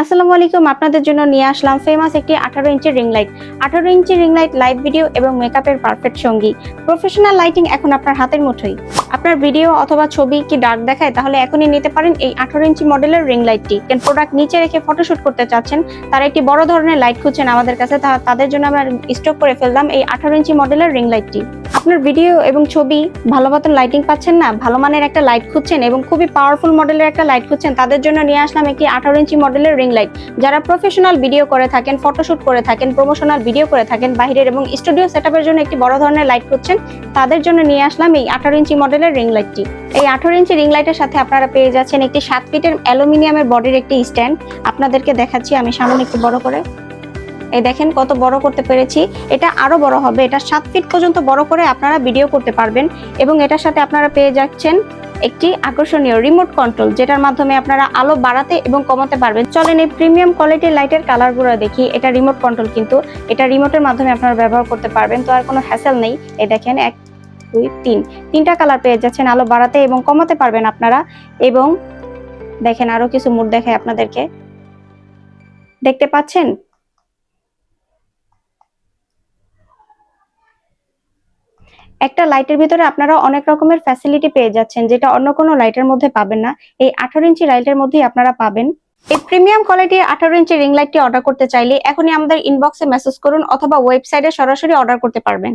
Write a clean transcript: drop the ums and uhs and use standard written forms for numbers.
আসসালামু আলাইকুম, আপনাদের জন্য নিয়ে আসলাম ফেমাস একটি 18 ইঞ্চি রিং লাইট। 18 ইঞ্চি রিং লাইট লাইভ ভিডিও এবং মেকআপের পারফেক্ট সঙ্গী। প্রফেশনাল লাইটিং এখন আপনার হাতের মুঠোয়। আপনার ভিডিও অথবা ছবি কি ডার্ক দেখায়, তাহলে এখনই নিতে পারেন এই 18 ইঞ্চি মডেলের রিং লাইটটি। প্রোডাক্ট নিচে রেখে ফটোশুট করতে চাচ্ছেন, তারা একটি বড় ধরনের লাইট খুঁজছেন আমাদের কাছে, তাদের জন্য আমরা স্টক করে ফেললাম এই 18 ইঞ্চি মডেলের রিং লাইটটি। আপনার ভিডিও এবং ছবি ভালো মতন লাইটিং পাচ্ছেন না, ভালো মানের একটা লাইট খুঁজছেন এবং খুবই পাওয়ারফুল মডেলের একটা লাইট খুঁজছেন, তাদের জন্য নিয়ে আসলাম একটি 18 ইঞ্চি মডেলের রিং লাইট। যারা প্রফেশনাল ভিডিও করে থাকেন, ফটোশুট করে থাকেন, প্রমোশনাল ভিডিও করে থাকেন, বাইরের এবং স্টুডিও সেটআপের জন্য একটি বড় ধরনের লাইট খুঁজছেন, তাদের জন্য নিয়ে আসলাম এই 18 ইঞ্চি মডেলের রিং লাইটটি। এই 18 ইঞ্চি রিং লাইটের সাথে আপনারা পেয়ে যাচ্ছেন একটি 7 ফিটের অ্যালুমিনিয়ামের বডির একটি স্ট্যান্ড। আপনাদেরকে দেখাচ্ছি আমি সামনে একটু বড় করে। এই দেখেন কত বড় করতে পেরেছি। এটা আরো বড় হবে, এটা 7 ফিট পর্যন্ত বড় করে আপনারা ভিডিও করতে পারবেন। এবং এটার সাথে আপনারা পেয়ে যাচ্ছেন একটি আকর্ষণীয় রিমোট কন্ট্রোল, যেটার মাধ্যমে আপনারা আলো বাড়াতে এবং কমাতে পারবেন। চলেন এই প্রিমিয়াম কোয়ালিটির লাইটের কালারগুলো দেখি। এটা রিমোট কন্ট্রোল, কিন্তু এটা রিমোটের মাধ্যমে আপনারা ব্যবহার করতে পারবেন, তো আর কোনো হ্যাসেল নেই। এই দেখেন 1 2 3 তিনটা কালার পেয়ে যাচ্ছেন, আলো বাড়াতে এবং কমাতে পারবেন আপনারা। এবং দেখেন আরো কিছু মোড দেখায় আপনাদেরকে, দেখতে পাচ্ছেন? একটা লাইটের ভিতরে আপনারা অনেক রকমের ফ্যাসিলিটি পেয়ে যাচ্ছেন, যেটা অন্য কোনো লাইটের মধ্যে পাবেন না, এই 18 ইঞ্চি লাইটের মধ্যেই আপনারা পাবেন। এই প্রিমিয়াম কোয়ালিটির 18 ইঞ্চি রিং লাইটটি অর্ডার করতে চাইলে এখনই আমাদের ইনবক্সে মেসেজ করুন অথবা ওয়েবসাইটে সরাসরি অর্ডার করতে পারবেন।